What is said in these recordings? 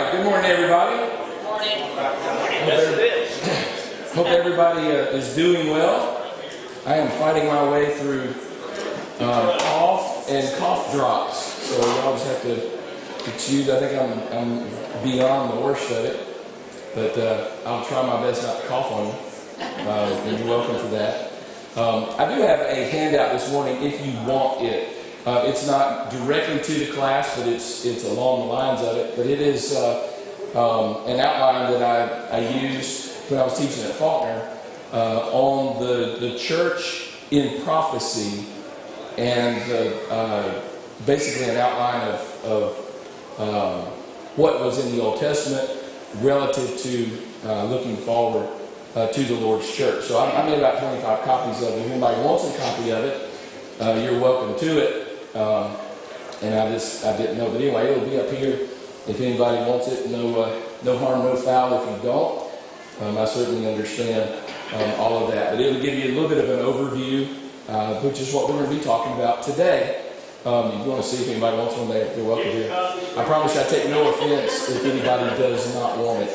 right, good morning, everybody. Good morning. Yes, it is. Hope everybody is doing well. I am fighting my way through cough and cough drops, so y'all just have to choose. I think I'm beyond the worst of it, but I'll try my best not to cough on you. And you're welcome for that. I do have a handout this morning if you want it. It's not directly to the class, but it's along the lines of it. But it is an outline that I used when I was teaching at Faulkner on the church in prophecy, and basically an outline of what was in the Old Testament relative to looking forward to the Lord's church. So I made about 25 copies of it. If anybody wants a copy of it, you're welcome to it. And I didn't know, but anyway, it'll be up here if anybody wants it. No harm, no foul if you don't. I certainly understand all of that, but it'll give you a little bit of an overview, which is what we're going to be talking about today. If you want to see if anybody wants one, they're welcome here. I promise you I take no offense if anybody does not want it.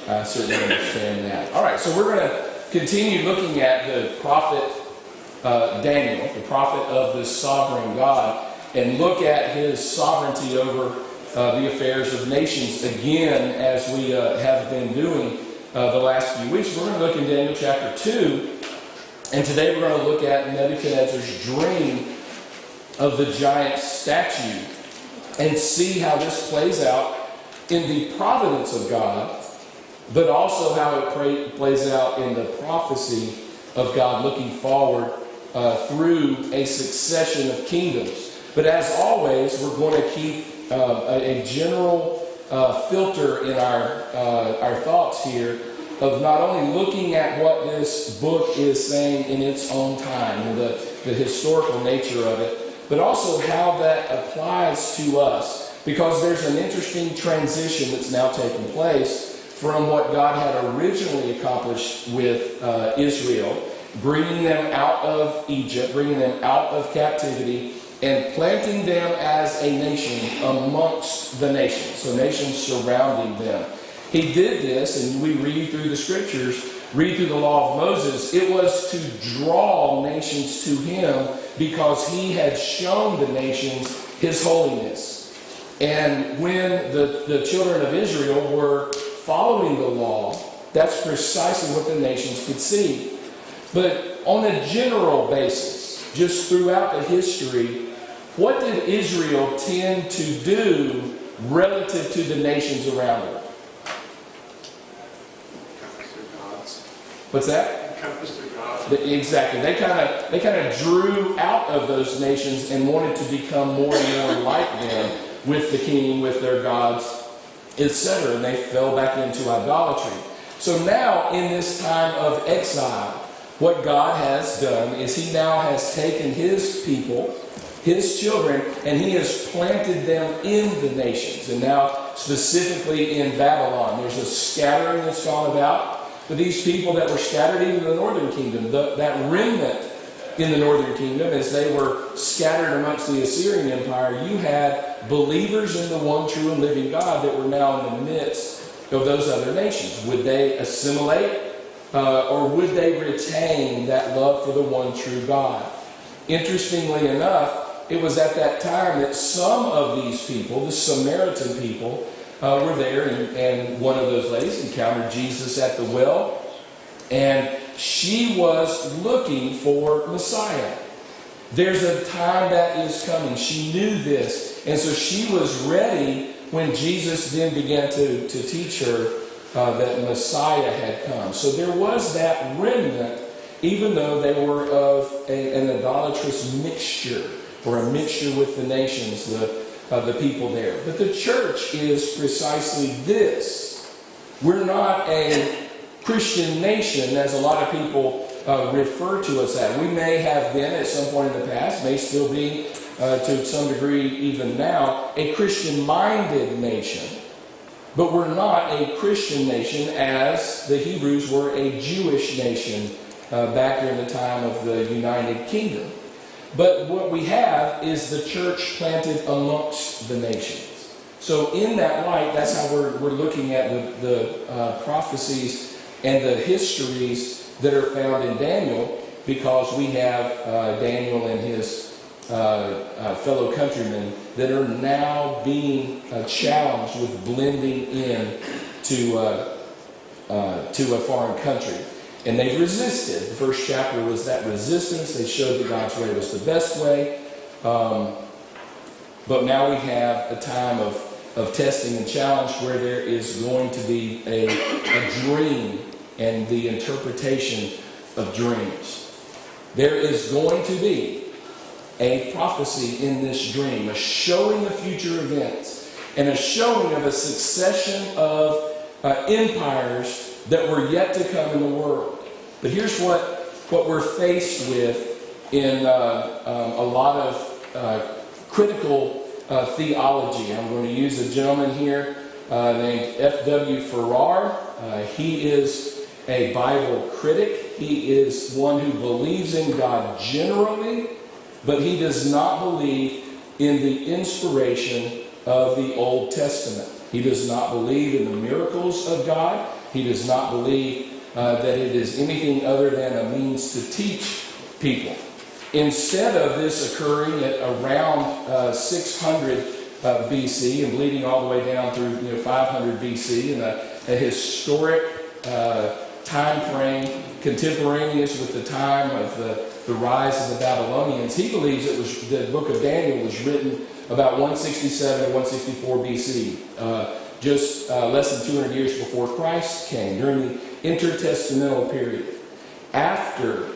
I certainly understand that. All right, so we're going to continue looking at the prophet Daniel, the prophet of the sovereign God, and look at his sovereignty over the affairs of nations again, as we have been doing the last few weeks. We're going to look in Daniel chapter 2, and today we're going to look at Nebuchadnezzar's dream of the giant statue and see how this plays out in the providence of God, but also how it plays out in the prophecy of God looking forward through a succession of kingdoms. But as always, we're going to keep a general filter in our thoughts here of not only looking at what this book is saying in its own time and the historical nature of it, but also how that applies to us, because there's an interesting transition that's now taking place from what God had originally accomplished with Israel, bringing them out of Egypt, bringing them out of captivity, and planting them as a nation amongst the nations, so nations surrounding them. He did this, and we read through the scriptures, read through the law of Moses. It was to draw nations to him because he had shown the nations his holiness. And when the children of Israel were following the law, that's precisely what the nations could see. But on a general basis, just throughout the history, what did Israel tend to do relative to the nations around it? What's that? Exactly. They kind of drew out of those nations and wanted to become more and more like them, with the king, with their gods, etc. And they fell back into idolatry. So now, in this time of exile, what God has done is he now has taken his people, his children, and he has planted them in the nations. And now, specifically in Babylon, there's a scattering that's gone about. But these people that were scattered even in the northern kingdom, that remnant in the northern kingdom, as they were scattered amongst the Assyrian Empire, you had believers in the one true and living God that were now in the midst of those other nations. Would they assimilate? Or would they retain that love for the one true God? Interestingly enough, it was at that time that some of these people, the Samaritan people, were there, and one of those ladies encountered Jesus at the well, and she was looking for Messiah. There's a time that is coming. She knew this, and so she was ready when Jesus then began to teach her that Messiah had come. So there was that remnant, even though they were of an idolatrous mixture, or a mixture with the nations, the people there. But the church is precisely this. We're not a Christian nation, as a lot of people refer to us as. We may have been at some point in the past, may still be to some degree even now, a Christian-minded nation. But we're not a Christian nation as the Hebrews were a Jewish nation back during the time of the United Kingdom. But what we have is the church planted amongst the nations. So in that light, that's how we're looking at the prophecies and the histories that are found in Daniel, because we have Daniel and his fellow countrymen that are now being challenged with blending in to a foreign country. And they've resisted. The first chapter was that resistance. They showed that God's way was the best way. But now we have a time of testing and challenge where there is going to be a dream and the interpretation of dreams. There is going to be a prophecy in this dream, a showing of future events, and a showing of a succession of empires that were yet to come in the world. But here's what we're faced with in a lot of critical theology. I'm going to use a gentleman here named F.W. Farrar. He is a Bible critic. He is one who believes in God generally, but he does not believe in the inspiration of the Old Testament. He does not believe in the miracles of God. He does not believe that it is anything other than a means to teach people. Instead of this occurring at around 600 BC and bleeding all the way down through 500 BC in a historic time frame contemporaneous with the time of the rise of the Babylonians, he believes the book of Daniel was written about 167 to 164 BC, just less than 200 years before Christ came, during the intertestamental period. After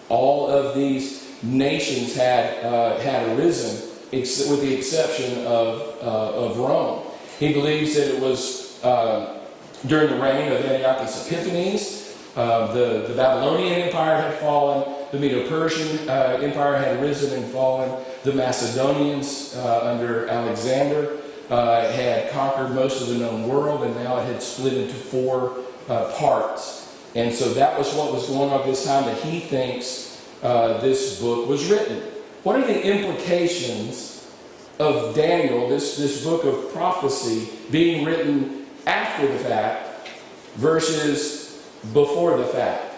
all of these nations had arisen, with the exception of Rome. He believes that it was during the reign of Antiochus Epiphanes. The Babylonian Empire had fallen. The Medo-Persian Empire had risen and fallen. The Macedonians under Alexander had conquered most of the known world, and now it had split into 4 parts. And so that was what was going on at this time that he thinks this book was written. What are the implications of Daniel, this book of prophecy, being written after the fact versus before the fact?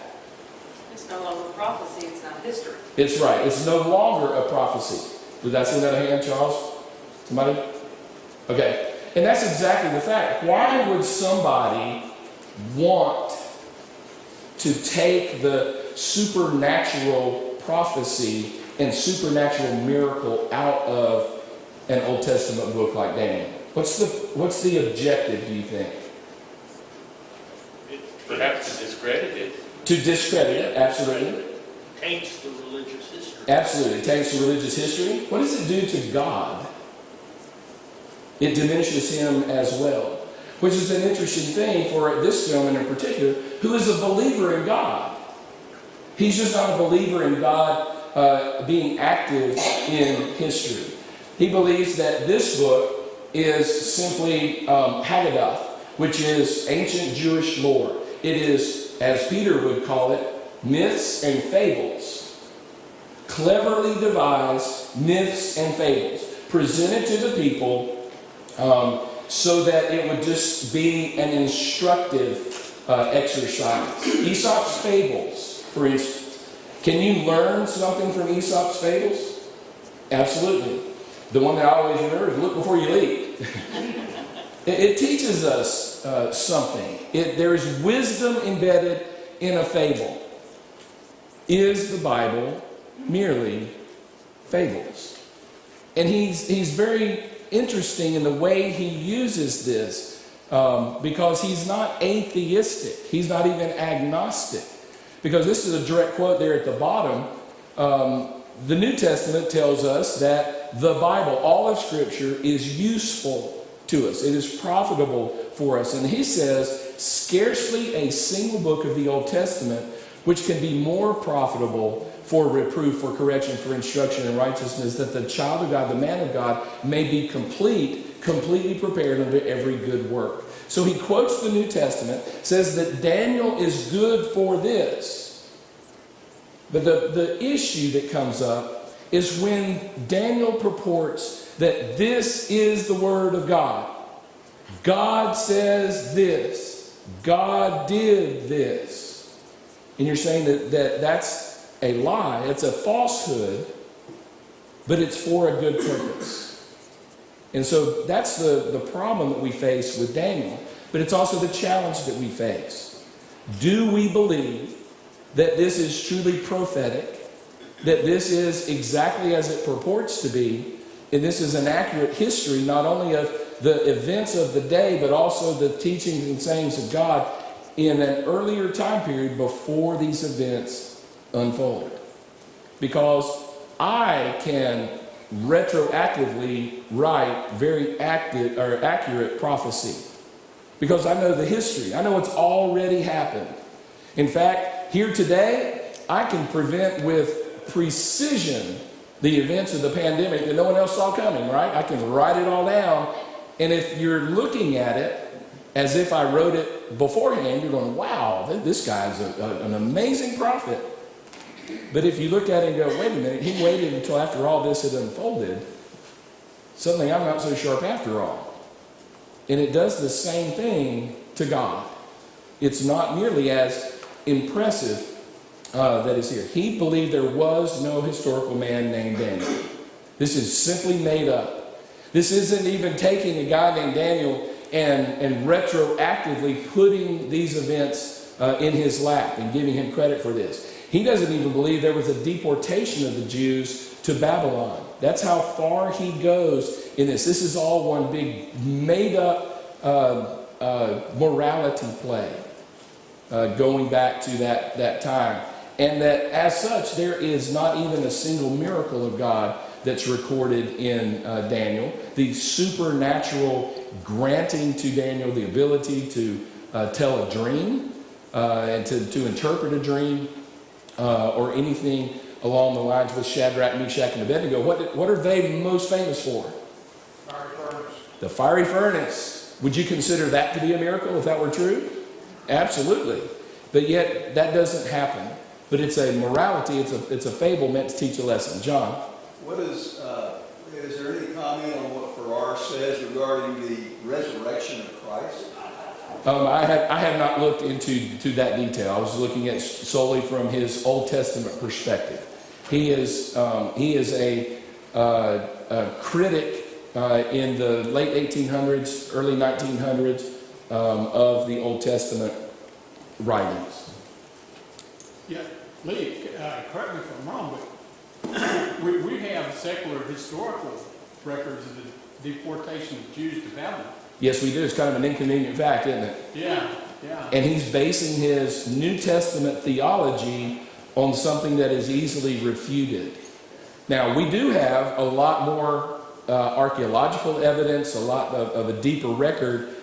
It's no longer prophecy, it's not history. It's right. It's no longer a prophecy. Did that send out a hand, Charles? Somebody? Okay. And that's exactly the fact. Why would somebody want to take the supernatural prophecy and supernatural miracle out of an Old Testament book like Daniel? What's the objective, do you think? Perhaps to discredit it. To discredit it, absolutely. Taints the religious history. Absolutely. It taints the religious history. What does it do to God? It diminishes him as well. Which is an interesting thing for this gentleman in particular, who is a believer in God. He's just not a believer in God being active in history. He believes that this book is simply Haggadah, which is ancient Jewish lore. It is, as Peter would call it, myths and fables. Cleverly devised myths and fables presented to the people so that it would just be an instructive exercise. Aesop's fables, for instance. Can you learn something from Aesop's fables? Absolutely. The one that I always remember is look before you leap. It teaches us something. There is wisdom embedded in a fable. Is the Bible merely fables? And he's very interesting in the way he uses this because he's not atheistic. He's not even agnostic. Because this is a direct quote there at the bottom. The New Testament tells us that the Bible, all of Scripture, is useful to us. It is profitable for us. And he says, scarcely a single book of the Old Testament which can be more profitable for reproof, for correction, for instruction in righteousness, that the child of God, the man of God, may be completely prepared unto every good work. So he quotes the New Testament, says that Daniel is good for this. But the issue that comes up is when Daniel purports that this is the word of God. God says this. God did this. And you're saying that that's a lie. It's a falsehood, but it's for a good purpose. And so that's the problem that we face with Daniel. But it's also the challenge that we face. Do we believe that this is truly prophetic? That this is exactly as it purports to be? And this is an accurate history, not only of the events of the day, but also the teachings and sayings of God in an earlier time period before these events unfolded. Because I can retroactively write very accurate prophecy. Because I know the history. I know what's already happened. In fact, here today, I can prevent with precision the events of the pandemic that no one else saw coming, right? I can write it all down. And if you're looking at it as if I wrote it beforehand, you're going, wow, this guy's an amazing prophet. But if you look at it and go, wait a minute, he waited until after all this had unfolded. Suddenly I'm not so sharp after all. And it does the same thing to God. It's not nearly as impressive that is here. He believed there was no historical man named Daniel. This is simply made up. This isn't even taking a guy named Daniel and retroactively putting these events in his lap and giving him credit for this. He doesn't even believe there was a deportation of the Jews to Babylon. That's how far he goes in this. This is all one big made up morality play going back to that time. And that as such, there is not even a single miracle of God that's recorded in Daniel. The supernatural granting to Daniel the ability to tell a dream and to interpret a dream or anything along the lines with Shadrach, Meshach, and Abednego. What are they most famous for? Fiery furnace. The fiery furnace. Would you consider that to be a miracle if that were true? Absolutely. But yet that doesn't happen. But it's a morality, it's a fable meant to teach a lesson. John? What is there any comment on what Farrar says regarding the resurrection of Christ? I have not looked into that detail. I was looking at solely from his Old Testament perspective. He is a critic in the late 1800s, early 1900s of the Old Testament writings. Yeah, Lee, correct me if I'm wrong, but we have secular historical records of the deportation of Jews to Babylon. Yes, we do. It's kind of an inconvenient fact, isn't it? Yeah. And he's basing his New Testament theology on something that is easily refuted. Now, we do have a lot more archaeological evidence, a lot of a deeper record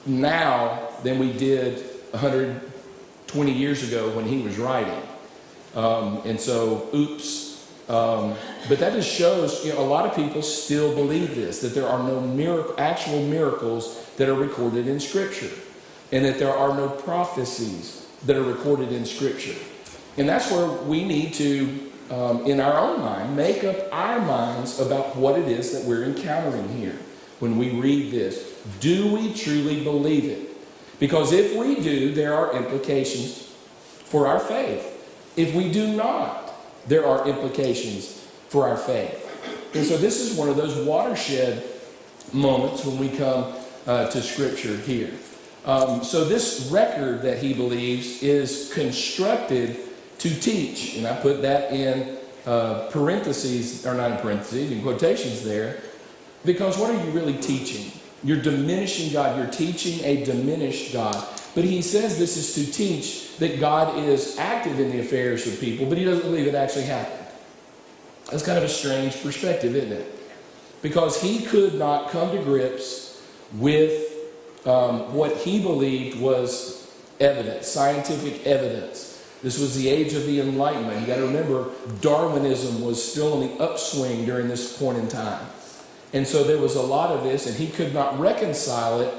now than we did 120 years ago when he was writing. And so, oops. But that just shows, a lot of people still believe this, that there are no actual miracles that are recorded in Scripture, and that there are no prophecies that are recorded in Scripture. And that's where we need to, in our own mind, make up our minds about what it is that we're encountering here when we read this. Do we truly believe it? Because if we do, there are implications for our faith. If we do not, there are implications for our faith. And so this is one of those watershed moments when we come to Scripture here. So this record that he believes is constructed to teach, and I put that in parentheses, or not in parentheses, in quotations there, because what are you really teaching? You're diminishing God. You're teaching a diminished God. But he says this is to teach that God is active in the affairs of people, but he doesn't believe it actually happened. That's kind of a strange perspective, isn't it? Because he could not come to grips with what he believed was evidence, scientific evidence. This was the age of the Enlightenment. You got to remember, Darwinism was still in the upswing during this point in time. And so there was a lot of this, and he could not reconcile it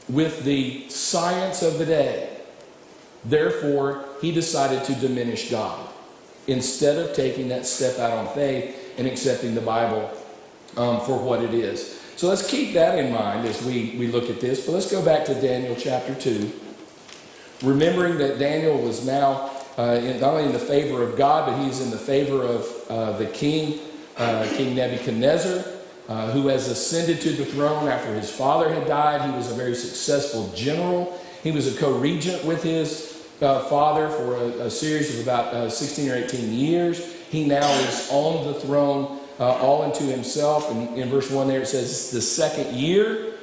with the science of the day. Therefore, he decided to diminish God. instead of taking that step out on faith and accepting the Bible for what it is. So let's keep that in mind as we look at this. But let's go back to Daniel chapter 2. Remembering that Daniel was now not only in the favor of God, but he's in the favor of the king, King Nebuchadnezzar, who has ascended to the throne after his father had died. He was a very successful general. He was a co-regent with his father for a series of about 16 or 18 years. He now is on the throne all unto himself. And in verse 1 there it says it's the second year.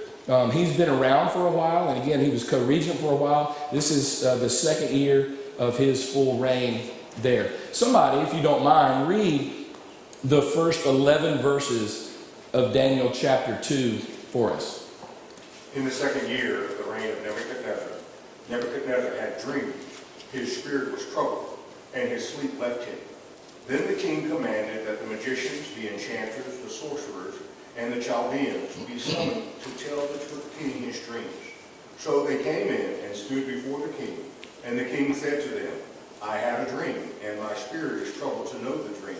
He's been around for a while, and again, he was co-regent for a while. This is the second year of his full reign there. Somebody, if you don't mind, read the first 11 verses of Daniel chapter 2 for us. In the second year of the reign of Nebuchadnezzar, Nebuchadnezzar had dreamed. His spirit was troubled, and his sleep left him. Then the king commanded that the magicians, the enchanters, the sorcerers, and the Chaldeans be summoned to tell the king his dreams. So they came in and stood before the king. And the king said to them, I had a dream, and my spirit is troubled to know the dream.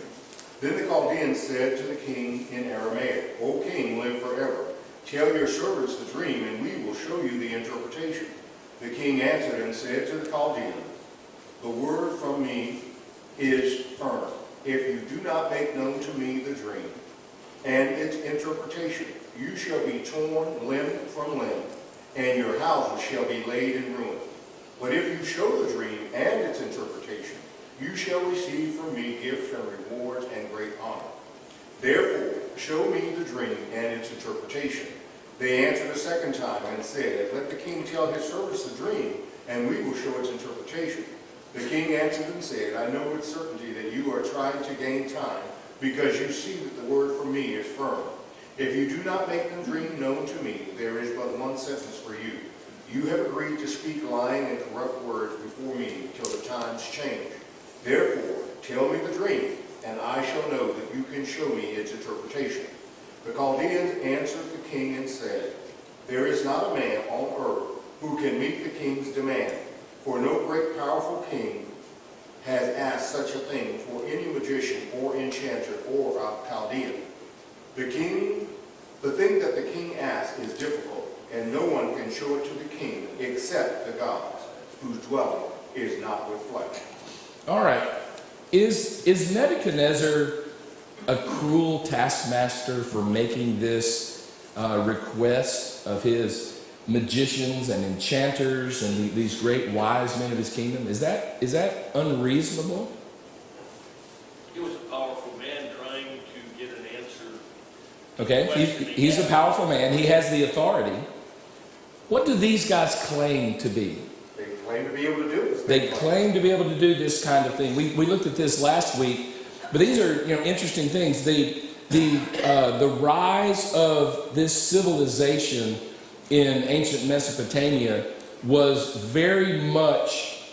Then the Chaldeans said to the king in Aramaic, O king, live forever. Tell your servants the dream, and we will show you the interpretation. The king answered and said to the Chaldeans, the word from me is firm. If you do not make known to me the dream and its interpretation, you shall be torn limb from limb, and your houses shall be laid in ruin. But if you show the dream and its interpretation, you shall receive from me gifts and rewards and great honor. Therefore, show me the dream and its interpretation. They answered a second time and said, let the king tell his servants the dream, and we will show its interpretation. The king answered and said, I know with certainty that you are trying to gain time, because you see that the word from me is firm. If you do not make the dream known to me, there is but one sentence for you. You have agreed to speak lying and corrupt words before me till the times change. Therefore, tell me the dream, and I shall know that you can show me its interpretation. The Chaldeans answered the king and said, there is not a man on earth who can meet the king's demand, for no great powerful king has asked such a thing for any magician or enchanter or Chaldean. The thing that the king asks is difficult, and no one can show it to the king except the gods, whose dwelling is not with flesh. All right. Is Nebuchadnezzar a cruel taskmaster for making this request of his magicians and enchanters and these great wise men of his kingdom? Is that unreasonable? He was a powerful man trying to get an answer. Okay, he's a powerful man. He has the authority. What do these guys claim to be? They claim to be able to do this. They claim to be able to do this kind of thing. We looked at this last week, but these are interesting things. The rise of this civilization in ancient Mesopotamia was very much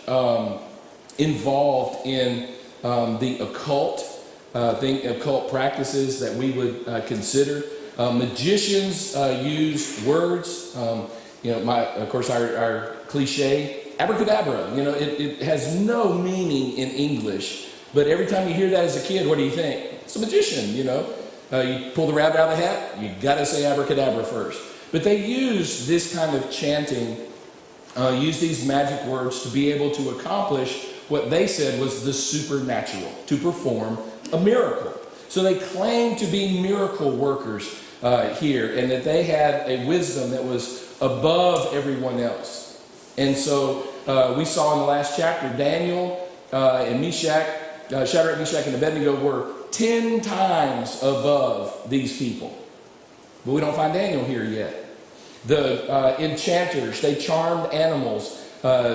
involved in the occult occult practices that we would consider. Magicians use words. Of course, our cliche, abracadabra. It has no meaning in English, but every time you hear that as a kid, what do you think? It's a magician. You pull the rabbit out of the hat, you got to say abracadabra first. But they use this kind of chanting, use these magic words to be able to accomplish what they said was the supernatural, to perform a miracle. So they claim to be miracle workers here, and that they had a wisdom that was above everyone else. And so we saw in the last chapter, Daniel and Shadrach, Meshach, and Abednego were 10 times above these people. But we don't find Daniel here yet. The enchanters, they charmed animals,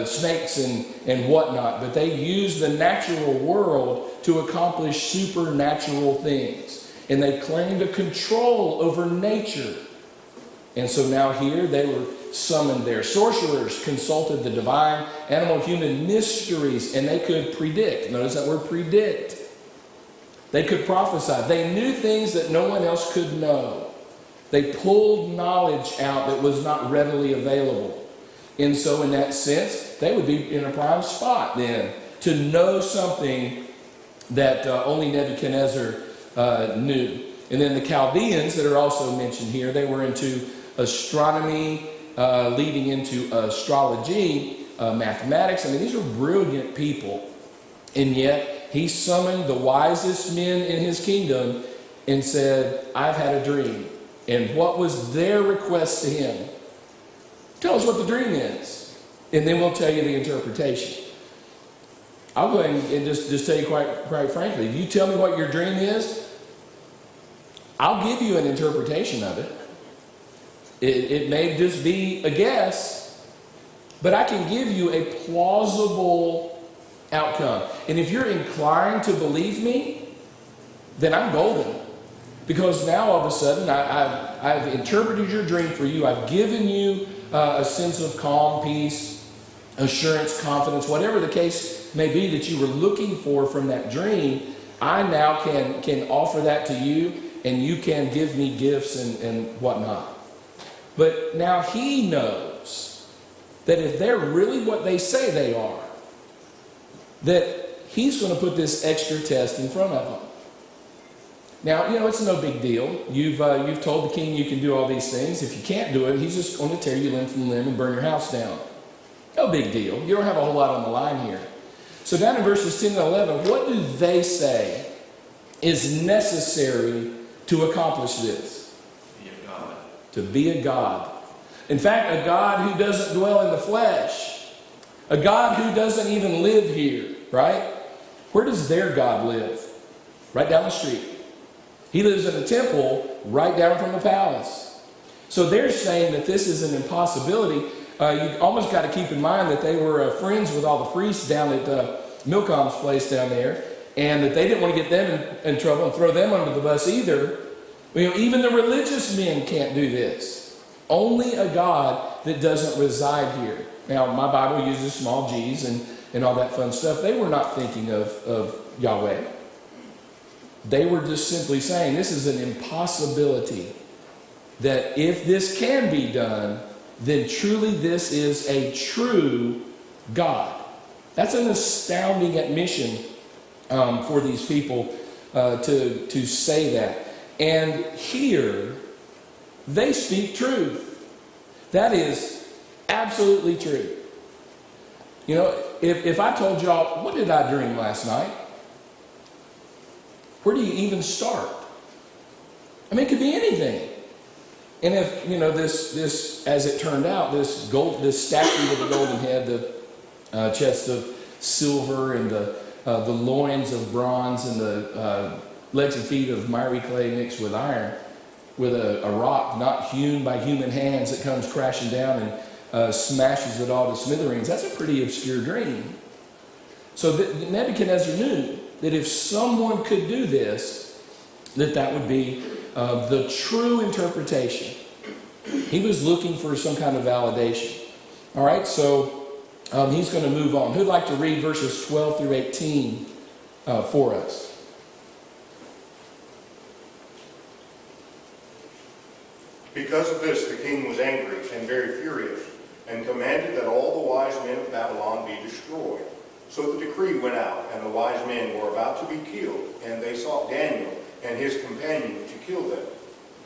snakes and whatnot, but they used the natural world to accomplish supernatural things. And they claimed a control over nature. And so now here they were summoned there. Sorcerers consulted the divine animal-human mysteries, and they could predict. Notice that word, predict. They could prophesy. They knew things that no one else could know. They pulled knowledge out that was not readily available. And so in that sense, they would be in a prime spot then to know something that only Nebuchadnezzar knew. And then the Chaldeans that are also mentioned here, they were into astronomy, leading into astrology, mathematics. I mean, these are brilliant people. And yet, he summoned the wisest men in his kingdom and said, I've had a dream. And what was their request to him? Tell us what the dream is. And then we'll tell you the interpretation. I'll go ahead and just tell you quite frankly, if you tell me what your dream is, I'll give you an interpretation of it. It may just be a guess, but I can give you a plausible outcome. And if you're inclined to believe me, then I'm golden. Because now all of a sudden I've interpreted your dream for you. I've given you a sense of calm, peace, assurance, confidence, whatever the case may be that you were looking for from that dream. I now can offer that to you, and you can give me gifts and whatnot. But now he knows that if they're really what they say they are, that he's going to put this extra test in front of them. Now, it's no big deal. You've told the king you can do all these things. If you can't do it, he's just going to tear you limb from limb and burn your house down. No big deal. You don't have a whole lot on the line here. So down in verses 10 and 11, what do they say is necessary to accomplish this? Be a God. To be a God. In fact, a God who doesn't dwell in the flesh. A God who doesn't even live here, right? Where does their God live? Right down the street. He lives in a temple right down from the palace. So they're saying that this is an impossibility. You almost got to keep in mind that they were friends with all the priests down at Milcom's place down there, and that they didn't want to get them in trouble and throw them under the bus either. Even the religious men can't do this. Only a God that doesn't reside here. Now, my Bible uses small g's and all that fun stuff. They were not thinking of Yahweh. They were just simply saying this is an impossibility. That if this can be done, then truly this is a true God. That's an astounding admission for these people to say that. And here, they speak truth. That is absolutely true. If I told y'all, what did I dream last night? Where do you even start? I mean, it could be anything. And if, this, as it turned out, this statue with the golden head, the chest of silver and the loins of bronze and the legs and feet of miry clay mixed with iron, with a rock not hewn by human hands that comes crashing down and smashes it all to smithereens, that's a pretty obscure dream. So Nebuchadnezzar knew that if someone could do this, that would be the true interpretation. He was looking for some kind of validation. All right, so he's going to move on. Who'd like to read verses 12 through 18 for us? Because of this, the king was angry and very furious, and commanded that all the wise men of Babylon be destroyed. So the decree went out, and the wise men were about to be killed, and they sought Daniel and his companion to kill them.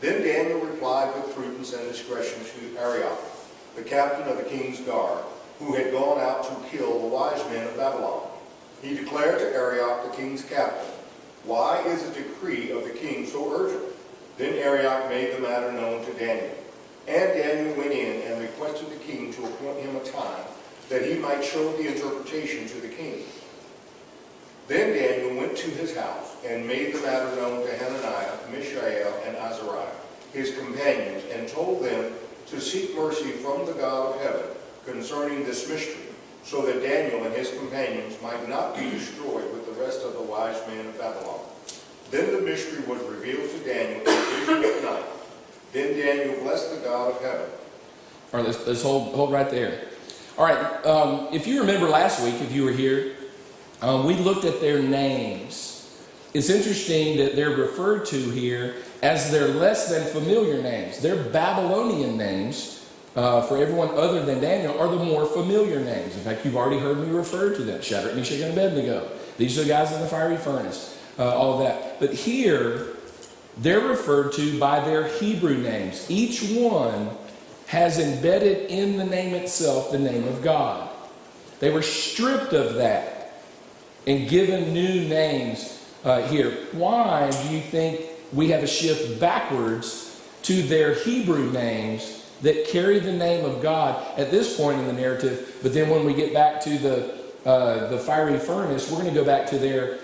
Then Daniel replied with prudence and discretion to Arioch, the captain of the king's guard, who had gone out to kill the wise men of Babylon. He declared to Arioch, the king's captain, "Why is the decree of the king so urgent?" Then Arioch made the matter known to Daniel. And Daniel went in and requested the king to appoint him a time, that he might show the interpretation to the king. Then Daniel went to his house and made the matter known to Hananiah, Mishael, and Azariah, his companions, and told them to seek mercy from the God of heaven concerning this mystery, so that Daniel and his companions might not be destroyed with the rest of the wise men of Babylon. Then the mystery was revealed to Daniel in a vision at night. Then Daniel blessed the God of heaven. All right, let's hold right there. All right, if you remember last week, if you were here, we looked at their names. It's interesting that they're referred to here as their less than familiar names. Their Babylonian names, for everyone other than Daniel, are the more familiar names. In fact, you've already heard me refer to them. Shadrach, Meshach, and Abednego. These are the guys in the fiery furnace. All of that. But here, they're referred to by their Hebrew names. Each one has embedded in the name itself the name of God. They were stripped of that and given new names here. Why do you think we have a shift backwards to their Hebrew names that carry the name of God at this point in the narrative? But then when we get back to the fiery furnace, we're going to go back to their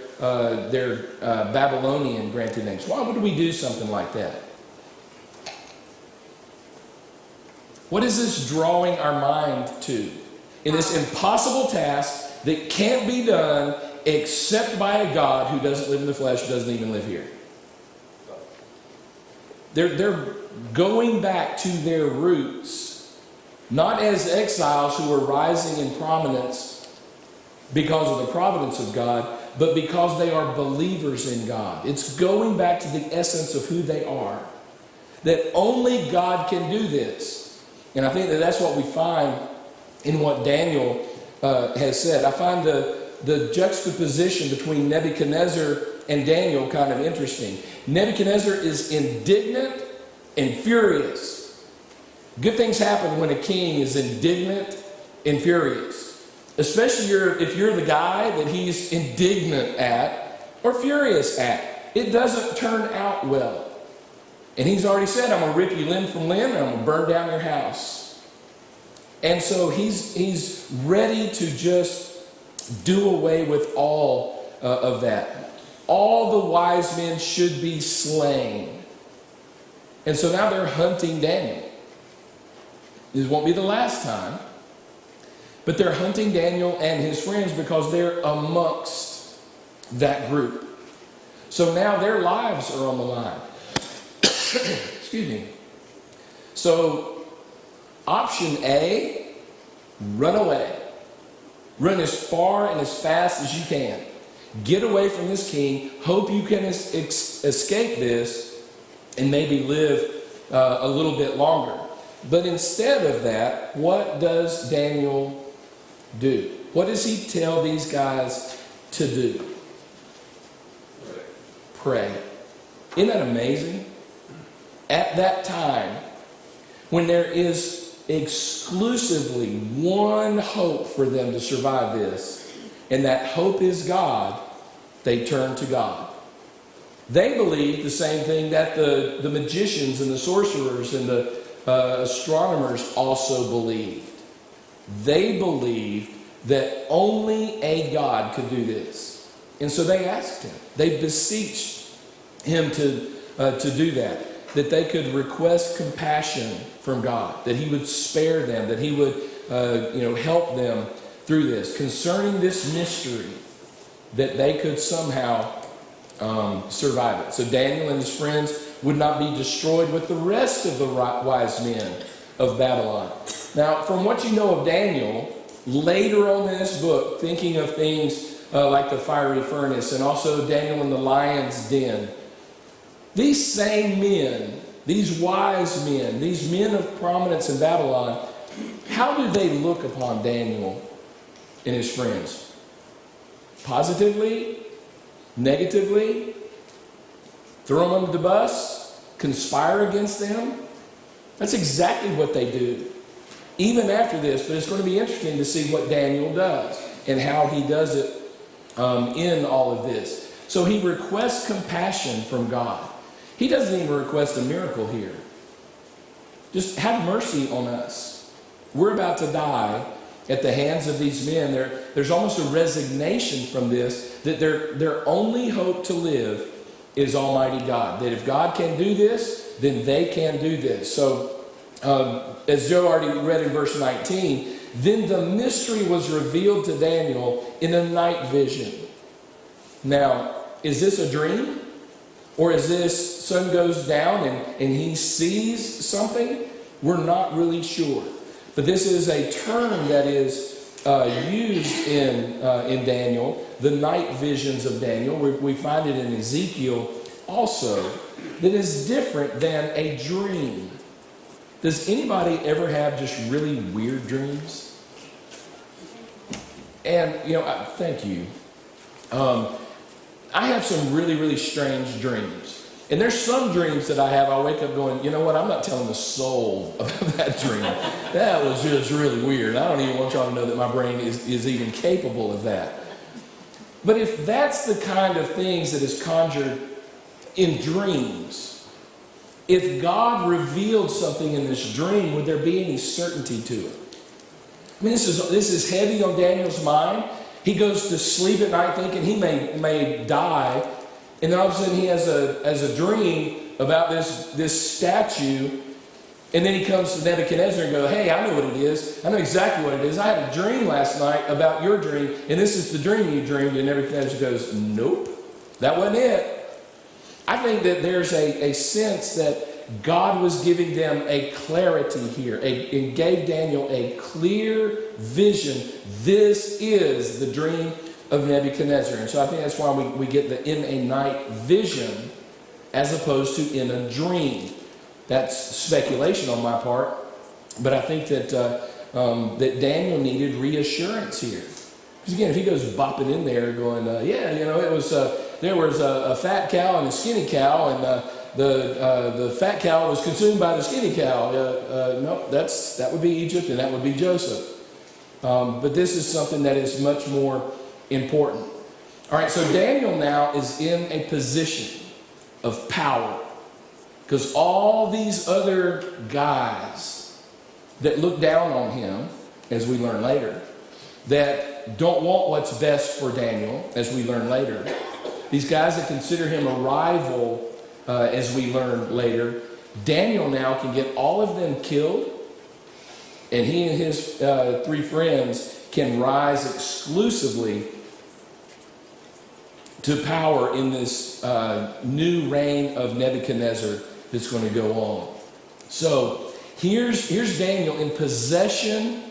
Babylonian granted names. Why would we do something like that? What is this drawing our mind to? In this impossible task that can't be done except by a God who doesn't live in the flesh, who doesn't even live here. They're going back to their roots, not as exiles who are rising in prominence because of the providence of God, but because they are believers in God. It's going back to the essence of who they are. That only God can do this. And I think that that's what we find in what Daniel has said. I find the juxtaposition between Nebuchadnezzar and Daniel kind of interesting. Nebuchadnezzar is indignant and furious. Good things happen when a king is indignant and furious. Especially if you're the guy that he's indignant at or furious at. It doesn't turn out well. And he's already said, I'm going to rip you limb from limb and I'm going to burn down your house. And so he's ready to just do away with all of that. All the wise men should be slain. And so now they're hunting Daniel. This won't be the last time. But they're hunting Daniel and his friends because they're amongst that group. So now their lives are on the line. Excuse me. So, option A, run away. Run as far and as fast as you can. Get away from this king. Hope you can escape this and maybe live a little bit longer. But instead of that, what does Daniel do? What does he tell these guys to do? Pray. Isn't that amazing? At that time, when there is exclusively one hope for them to survive this, and that hope is God, they turn to God. They believe the same thing that the magicians and the sorcerers and the astronomers also believed. They believed that only a God could do this. And so they asked him. They beseeched him to do that. That they could request compassion from God. That he would spare them. That he would help them through this. Concerning this mystery, that they could somehow survive it. So Daniel and his friends would not be destroyed with the rest of the wise men of Babylon. Now, from what you know of Daniel, later on in this book, thinking of things like the fiery furnace and also Daniel in the lion's den, these same men, these wise men, these men of prominence in Babylon, how do they look upon Daniel and his friends? Positively? Negatively? Throw them under the bus? Conspire against them? That's exactly what they do. Even after this, but it's going to be interesting to see what Daniel does and how he does it in all of this. So he requests compassion from God. He doesn't even request a miracle here. Just have mercy on us. We're about to die at the hands of these men. There's almost a resignation from this, that their only hope to live is Almighty God. That if God can do this, then they can do this. So, as Joe already read in verse 19, then the mystery was revealed to Daniel in a night vision. Now, is this a dream? Or is this sun goes down and he sees something? We're not really sure. But this is a term that is used in Daniel, the night visions of Daniel. We find it in Ezekiel also, that is different than a dream. Does anybody ever have just really weird dreams? And, thank you. I have some really, really strange dreams. And there's some dreams that I have, I'll wake up going, you know what, I'm not telling a soul about that dream. That was just really weird. I don't even want y'all to know that my brain is even capable of that. But if that's the kind of things that is conjured in dreams, if God revealed something in this dream, would there be any certainty to it? I mean, this is heavy on Daniel's mind. He goes to sleep at night thinking he may die. And then all of a sudden he has a dream about this statue. And then he comes to Nebuchadnezzar and goes, hey, I know what it is. I know exactly what it is. I had a dream last night about your dream. And this is the dream you dreamed. And Nebuchadnezzar goes, nope, that wasn't it. I think that there's a sense that God was giving them a clarity here. And gave Daniel a clear vision. This is the dream of Nebuchadnezzar. And so I think that's why we get the in a night vision as opposed to in a dream. That's speculation on my part, but I think that that Daniel needed reassurance here. Because again, if he goes bopping in there going, it was there was a fat cow and a skinny cow, and the fat cow was consumed by the skinny cow. No, that would be Egypt, and that would be Joseph. But this is something that is much more important. All right, so Daniel now is in a position of power. Because all these other guys that look down on him, as we learn later, that don't want what's best for Daniel, as we learn later, these guys that consider him a rival, as we learn later, Daniel now can get all of them killed, and he and his 3 friends can rise exclusively to power in this new reign of Nebuchadnezzar that's going to go on. So here's Daniel in possession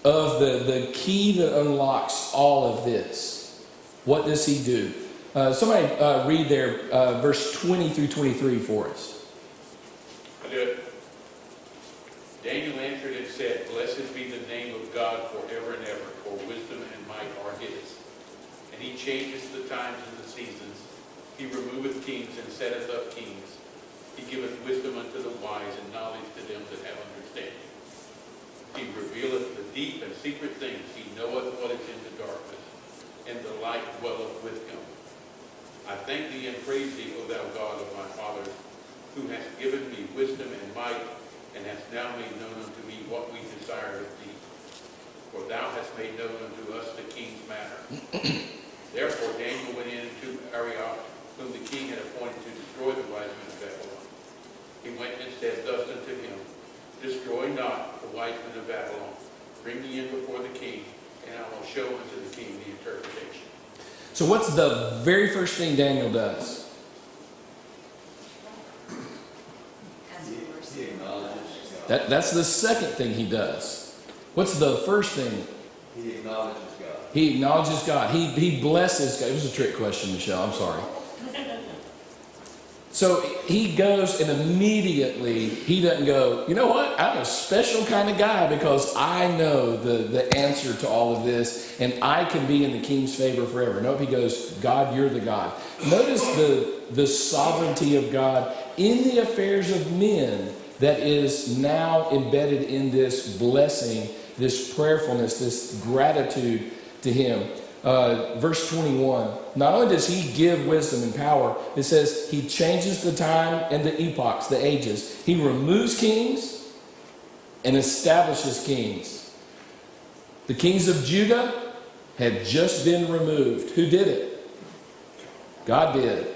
of the key that unlocks all of this. What does he do? Somebody read there verse 20 through 23 for us. I do it. Daniel answered and said, blessed be the name of God forever and ever, for wisdom and might are his. And he changes the times and the seasons. He removeth kings and setteth up kings. He giveth wisdom unto the wise and knowledge to them that have understanding. He revealeth the deep and secret things. He knoweth what is in the darkness, and the light dwelleth with him. I thank thee and praise thee, O thou God of my fathers, who hast given me wisdom and might, and hast now made known unto me what we desired of thee. For thou hast made known unto us the king's matter. Therefore Daniel went in to Arioch, whom the king had appointed to destroy the wise men of Babylon. He went and said thus unto him, destroy not the wise men of Babylon. Bring me in before the king, and I will show unto the king the interpretation. So what's the very first thing Daniel does? He acknowledges God. That's the second thing he does. What's the first thing? He acknowledges God. He acknowledges God. He blesses God. It was a trick question, Michelle. I'm sorry. So he goes and immediately, he doesn't go, you know what? I'm a special kind of guy because I know the answer to all of this and I can be in the king's favor forever. Nope, he goes, God, you're the God. Notice the sovereignty of God in the affairs of men that is now embedded in this blessing, this prayerfulness, this gratitude to him. Verse 21, not only does he give wisdom and power, it says he changes the time and the epochs, the ages. He removes kings and establishes kings. The kings of Judah had just been removed. Who did it? God did.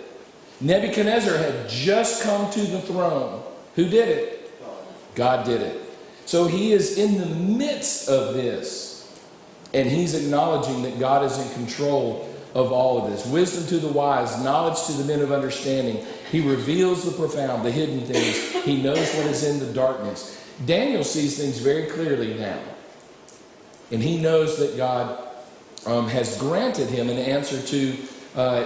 Nebuchadnezzar had just come to the throne. Who did it? God did it. So he is in the midst of this. And he's acknowledging that God is in control of all of this. Wisdom to the wise, knowledge to the men of understanding. He reveals the profound, the hidden things. He knows what is in the darkness. Daniel sees things very clearly now. And he knows that God has granted him an answer to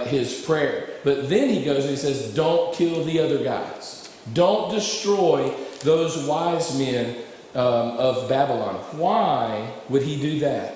his prayer. But then he goes and he says, don't kill the other guys. Don't destroy those wise men of Babylon. Why would he do that?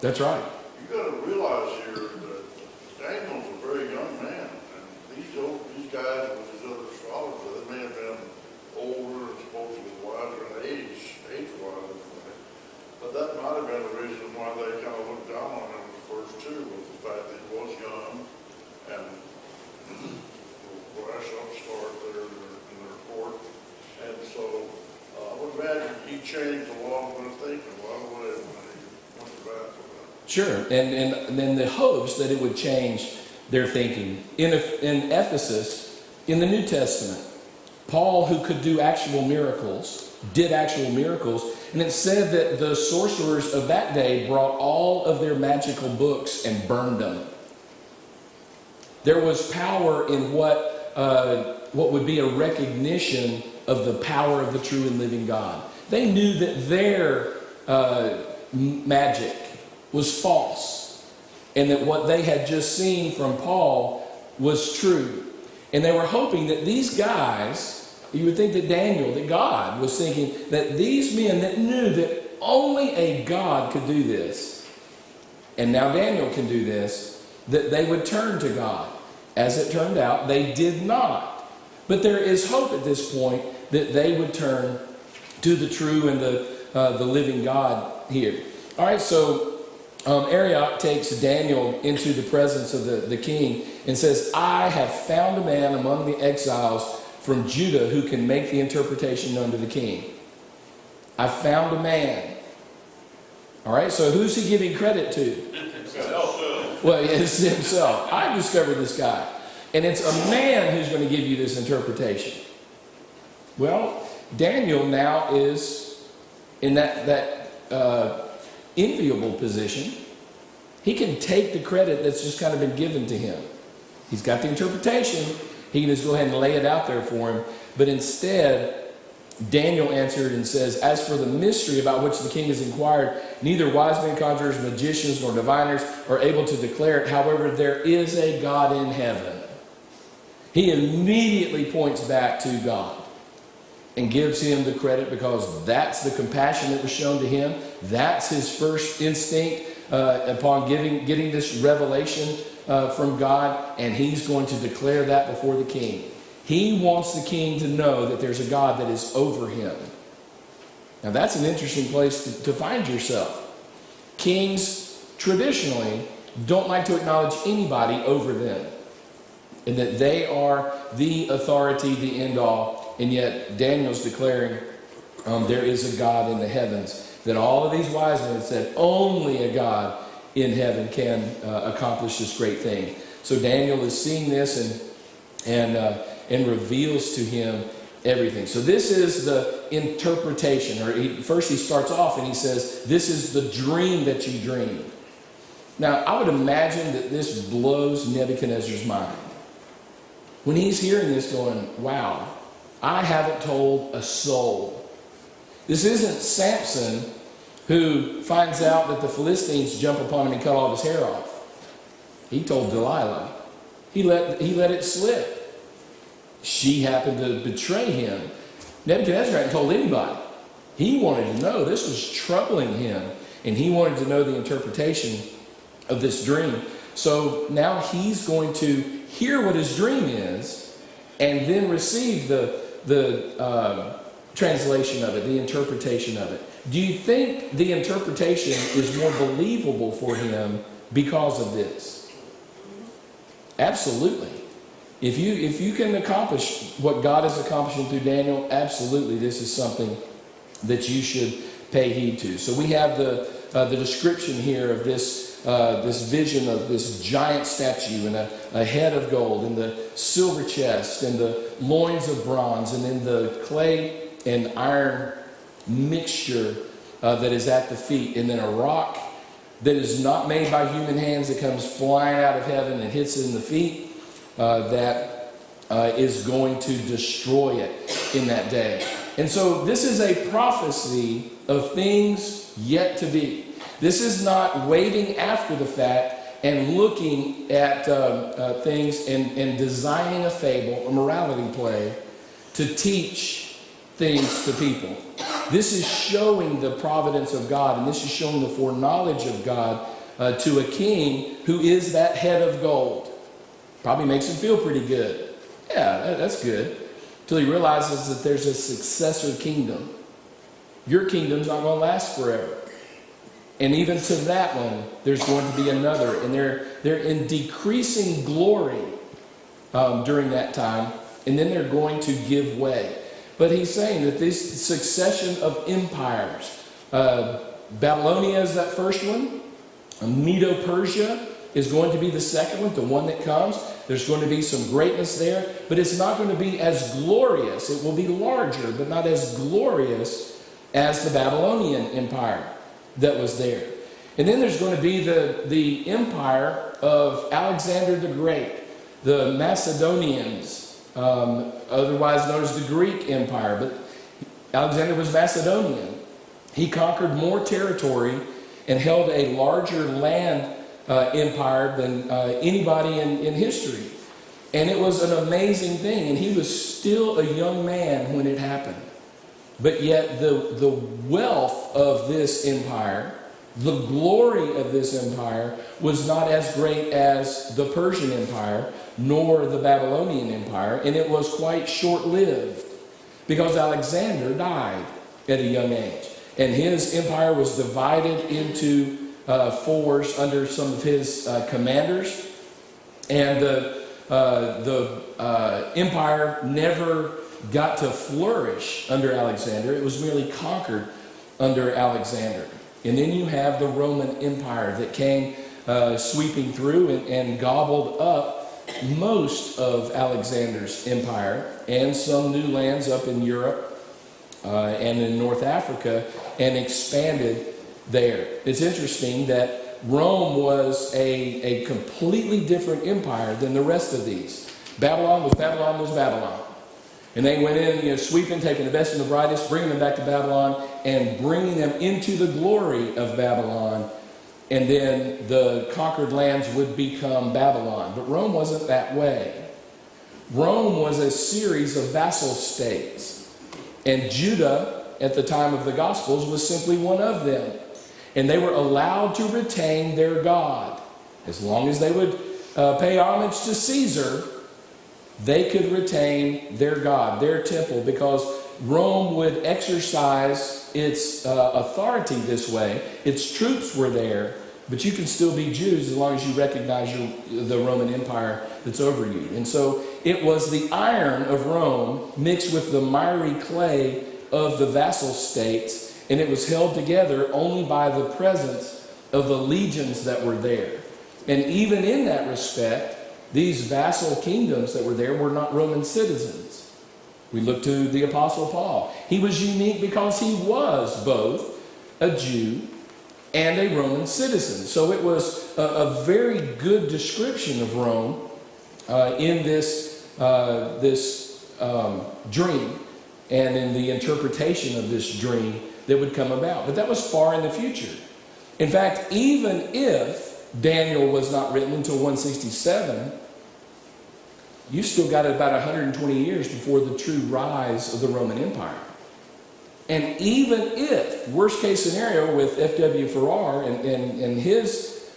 That's right. You gotta realize here that Daniel's a very young man, and these guys with his other scholars, they may have been older and supposedly wiser in age-wise, but that might have been the reason why they kind of looked down on him at first too, was the fact that he was young and brash upstart there in the report. And so I would imagine he changed a lot of their thinking right away when he went to bat for that. Sure, and then the hopes that it would change their thinking. In Ephesus, in the New Testament, Paul, who could do actual miracles, did actual miracles, and it said that the sorcerers of that day brought all of their magical books and burned them. There was power in what would be a recognition of the power of the true and living God. They knew that their magic was false, and that what they had just seen from Paul was true. And they were hoping that these guys, you would think that Daniel, that God was thinking that these men that knew that only a God could do this, and now Daniel can do this, that they would turn to God. As it turned out, they did not. But there is hope at this point that they would turn to the true and the living God here. All right, so Arioch takes Daniel into the presence of the king and says, I have found a man among the exiles from Judah who can make the interpretation known to the king. I found a man. All right, so who's he giving credit to? Well, it's himself. I discovered this guy. And it's a man who's going to give you this interpretation. Well, Daniel now is in that enviable position. He can take the credit that's just kind of been given to him. He's got the interpretation. He can just go ahead and lay it out there for him. But instead, Daniel answered and says, as for the mystery about which the king has inquired, neither wise men, conjurers, magicians, nor diviners are able to declare it. However, there is a God in heaven. He immediately points back to God and gives him the credit because that's the compassion that was shown to him. That's his first instinct upon getting this revelation from God, and he's going to declare that before the king. He wants the king to know that there's a God that is over him. Now that's an interesting place to find yourself. Kings traditionally don't like to acknowledge anybody over them, and that they are the authority, the end all. And yet Daniel's declaring there is a God in the heavens. That all of these wise men said only a God in heaven can accomplish this great thing. So Daniel is seeing this and reveals to him everything. So this is the interpretation. First he starts off and he says, this is the dream that you dreamed. Now, I would imagine that this blows Nebuchadnezzar's mind. When he's hearing this going, wow, I haven't told a soul. This isn't Samson who finds out that the Philistines jump upon him and cut all of his hair off. He told Delilah. He let it slip. She happened to betray him. Nebuchadnezzar hadn't told anybody. He wanted to know. This was troubling him. And he wanted to know the interpretation of this dream. So now he's going to hear what his dream is and then receive the translation of it, the interpretation of it. Do you think the interpretation is more believable for him because of this? Absolutely. If you can accomplish what God is accomplishing through Daniel, absolutely this is something that you should pay heed to. So we have the description here of this vision of this giant statue and a head of gold and the silver chest and the loins of bronze and then the clay and iron mixture that is at the feet, and then a rock that is not made by human hands that comes flying out of heaven and hits it in the feet that is going to destroy it in that day. And so this is a prophecy of things yet to be. This is not waiting after the fact and looking at things and designing a fable, a morality play, to teach things to people. This is showing the providence of God, and this is showing the foreknowledge of God to a king who is that head of gold. Probably makes him feel pretty good. Yeah, that's good. Till he realizes that there's a successor kingdom. Your kingdom's not going to last forever. And even to that one, there's going to be another. And they're in decreasing glory during that time. And then they're going to give way. But he's saying that this succession of empires, Babylonia is that first one. Medo-Persia is going to be the second one, the one that comes. There's going to be some greatness there, but it's not going to be as glorious. It will be larger, but not as glorious as the Babylonian Empire that was there. And then there's going to be the empire of Alexander the Great, the Macedonians, otherwise known as the Greek Empire. But Alexander was Macedonian. He conquered more territory and held a larger land empire than anybody in history. And it was an amazing thing. And he was still a young man when it happened. But yet the wealth of this empire, the glory of this empire, was not as great as the Persian Empire nor the Babylonian Empire. And it was quite short-lived because Alexander died at a young age. And his empire was divided into fours under some of his commanders. And the empire never got to flourish under Alexander. It was merely conquered under Alexander. And then you have the Roman Empire that came sweeping through and gobbled up most of Alexander's empire and some new lands up in Europe and in North Africa, and expanded there. It's interesting that Rome was a completely different empire than the rest of these. Babylon was Babylon. And they went in, sweeping, taking the best and the brightest, bringing them back to Babylon, and bringing them into the glory of Babylon. And then the conquered lands would become Babylon. But Rome wasn't that way. Rome was a series of vassal states. And Judah, at the time of the Gospels, was simply one of them. And they were allowed to retain their God. As long as they would pay homage to Caesar, they could retain their God, their temple, because Rome would exercise its authority this way. Its troops were there, but you can still be Jews as long as you recognize the Roman Empire that's over you. And so it was the iron of Rome mixed with the miry clay of the vassal states, and it was held together only by the presence of the legions that were there. And even in that respect, these vassal kingdoms that were there were not Roman citizens. We look to the Apostle Paul. He was unique because he was both a Jew and a Roman citizen. So it was a very good description of Rome in this dream and in the interpretation of this dream that would come about. But that was far in the future. In fact, even if Daniel was not written until 167, you still got about 120 years before the true rise of the Roman Empire. And even if, worst case scenario with F.W. Farrar and his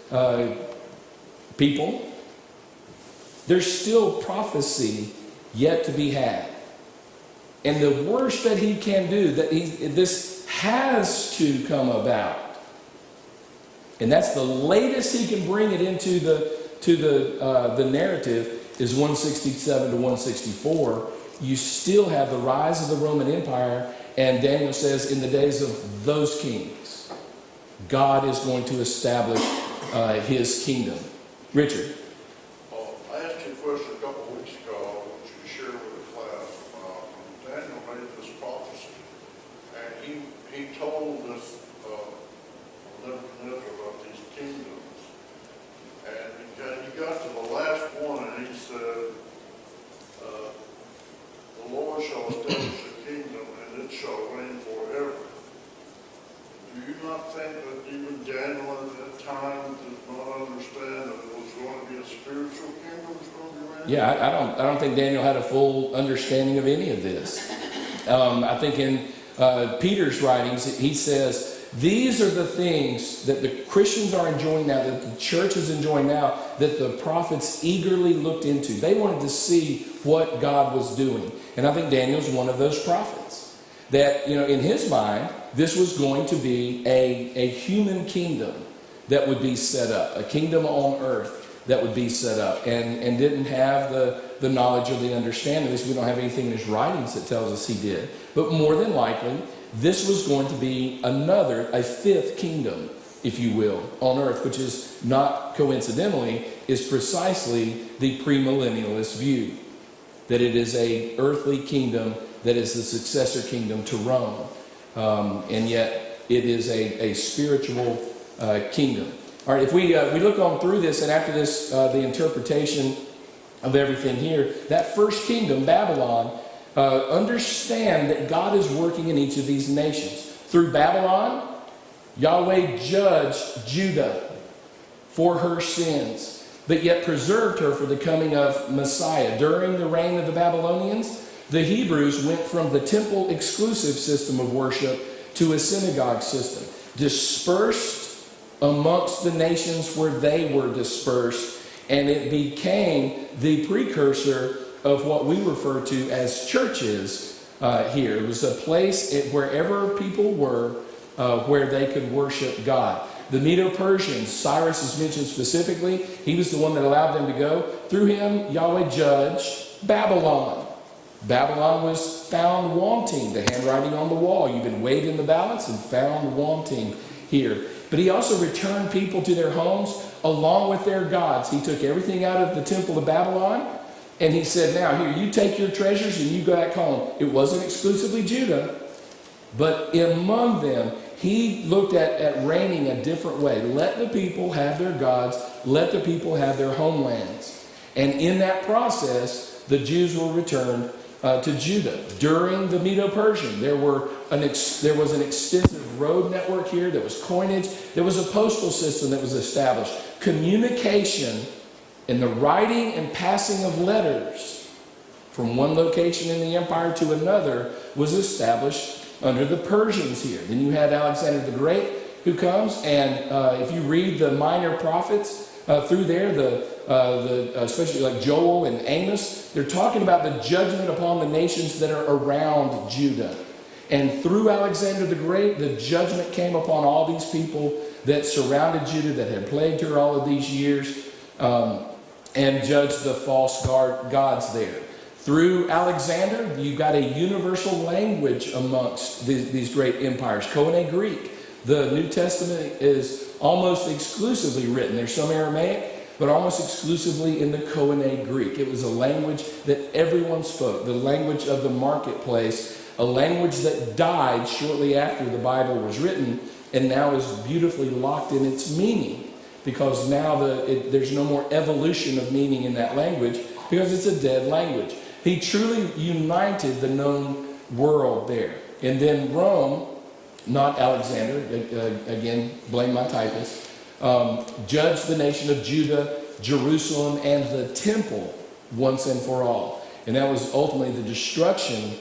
people, there's still prophecy yet to be had. And the worst that he can do, this has to come about. And that's the latest he can bring it into the narrative is 167 to 164. You still have the rise of the Roman Empire, and Daniel says in the days of those kings, God is going to establish his kingdom. Richard. I asked you a question a couple of weeks ago. I want you to share with the class. Daniel made this prophecy, and he told us Nebuchadnezzar about these kingdoms. And he got to the last one, and he said, the Lord shall establish a kingdom, and it shall reign forever. Do you not think that even Daniel at that time did not understand that it was going to be a spiritual kingdom that was going to be reigning? Yeah, I don't think Daniel had a full understanding of any of this. I think in Peter's writings, he says these are the things that the Christians are enjoying now, that the church is enjoying now, that the prophets eagerly looked into. They wanted to see what God was doing. And I think Daniel's one of those prophets. That, in his mind, this was going to be a human kingdom that would be set up, a kingdom on earth that would be set up, and didn't have the knowledge or the understanding of this. We don't have anything in his writings that tells us he did. But more than likely, this was going to be a fifth kingdom, if you will, on earth, which is not coincidentally, is precisely the premillennialist view. That it is a earthly kingdom that is the successor kingdom to Rome. And yet it is a spiritual kingdom. All right, if we look on through this, and after this, the interpretation of everything here, that first kingdom, Babylon, understand that God is working in each of these nations. Through Babylon, Yahweh judged Judah for her sins, but yet preserved her for the coming of Messiah. During the reign of the Babylonians, the Hebrews went from the temple exclusive system of worship to a synagogue system, dispersed amongst the nations where they were dispersed, and it became the precursor of what we refer to as churches here. It was a place wherever people were where they could worship God. The Medo-Persians, Cyrus is mentioned specifically. He was the one that allowed them to go. Through him, Yahweh judged Babylon. Babylon was found wanting, the handwriting on the wall. You've been weighed in the balance and found wanting here. But he also returned people to their homes along with their gods. He took everything out of the temple of Babylon, and he said, now here, you take your treasures and you go back home. It wasn't exclusively Judah, but among them, he looked at reigning a different way. Let the people have their gods. Let the people have their homelands. And in that process, the Jews were returned to Judah. During the Medo-Persian, there was an extensive road network here. There was coinage. There was a postal system that was established. Communication and the writing and passing of letters from one location in the empire to another was established under the Persians here. Then you had Alexander the Great who comes, and if you read the minor prophets through there, especially like Joel and Amos, they're talking about the judgment upon the nations that are around Judah. And through Alexander the Great, the judgment came upon all these people that surrounded Judah, that had plagued her all of these years, and judged the false gods there. Through Alexander, you've got a universal language amongst these great empires, Koine Greek. The New Testament is almost exclusively written. There's some Aramaic, but almost exclusively in the Koine Greek. It was a language that everyone spoke, the language of the marketplace, a language that died shortly after the Bible was written, and now is beautifully locked in its meaning, because now there's no more evolution of meaning in that language, because it's a dead language. He truly united the known world there. And then Rome, not Alexander, again, blame my typist, judged the nation of Judah, Jerusalem, and the temple once and for all. And that was ultimately the destruction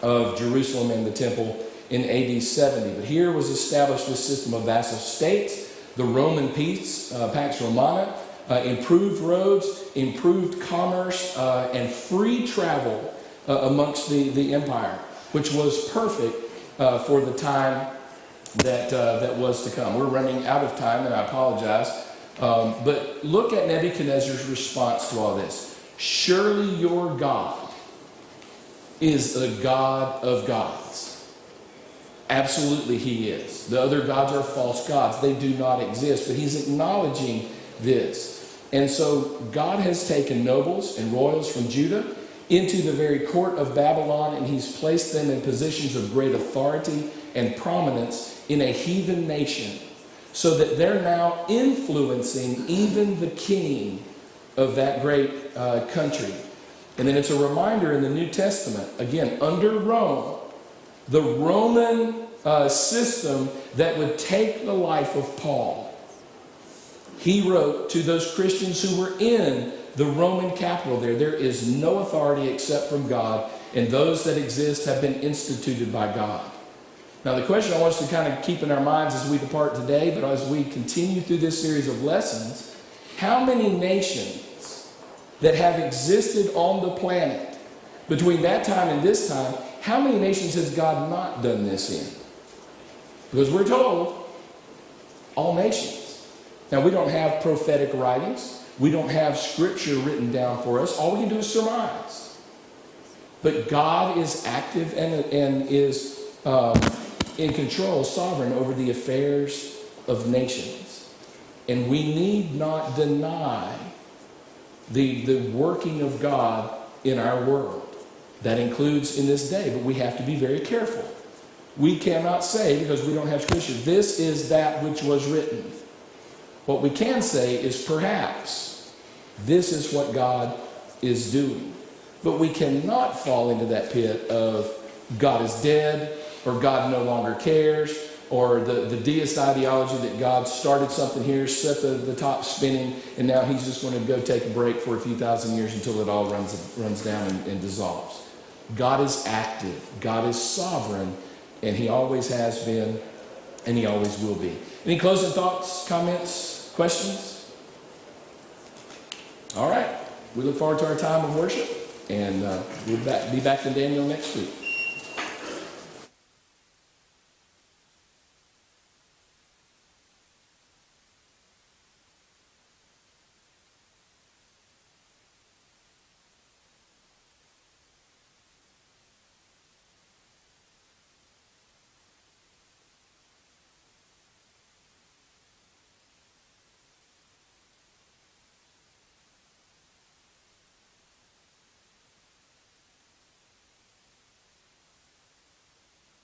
of Jerusalem and the temple in AD 70. But here was established this system of vassal states, the Roman peace, Pax Romana, improved roads, improved commerce, and free travel amongst the empire, which was perfect for the time that was to come. We're running out of time, and I apologize. But look at Nebuchadnezzar's response to all this. Surely your God is a God of gods. Absolutely he is. The other gods are false gods. They do not exist. But he's acknowledging this. And so God has taken nobles and royals from Judah into the very court of Babylon, and he's placed them in positions of great authority and prominence in a heathen nation, so that they're now influencing even the king of that great country. And then it's a reminder in the New Testament, again, under Rome, the Roman system that would take the life of Paul. He wrote to those Christians who were in the Roman capital there is no authority except from God, and those that exist have been instituted by God. Now, the question I want us to kind of keep in our minds as we depart today, but as we continue through this series of lessons, how many nations that have existed on the planet between that time and this time, how many nations has God not done this in? Because we're told all nations. Now, we don't have prophetic writings. We don't have scripture written down for us. All we can do is surmise. But God is active and is in control, sovereign over the affairs of nations. And we need not deny the working of God in our world. That includes in this day, but we have to be very careful. We cannot say, because we don't have scripture, this is that which was written. What we can say is perhaps this is what God is doing. But we cannot fall into that pit of God is dead, or God no longer cares, or the deist ideology that God started something here, set the top spinning, and now he's just going to go take a break for a few thousand years until it all runs down and dissolves. God is active. God is sovereign, and he always has been, and he always will be. Any closing thoughts, comments, questions? All right. We look forward to our time of worship, and we'll be back to Daniel next week.